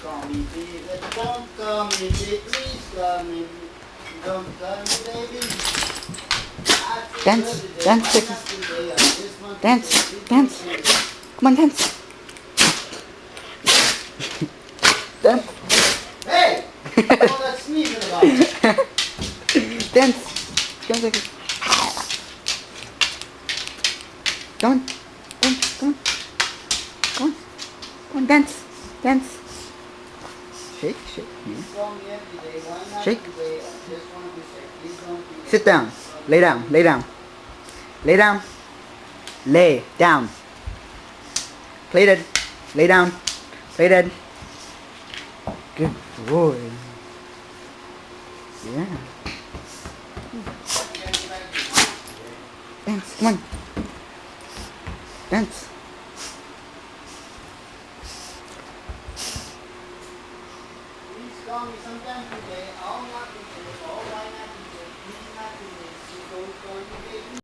Call me baby, don't call me baby, please call me. Don't call me baby. Dance, dance, Vicky. Dance, dance. Come on, dance. Dance. Hey! What's all that sneezing about? Dance. Come on, Vicky. Come on. Come on, come on. Come on. Come on, dance. Dance. Shake, shake. Yeah. Call me every day, why not Shake. today? I just want to be safe. Please don't be Sit down. Lay down. Lay down. Lay down. Lay down. Play dead. Lay down. Play dead. Good boy. Yeah. Dance. Come on. Dance. Please call me sometime today. I'll not today. Oh, why not today? Please not today. Please don't call me baby.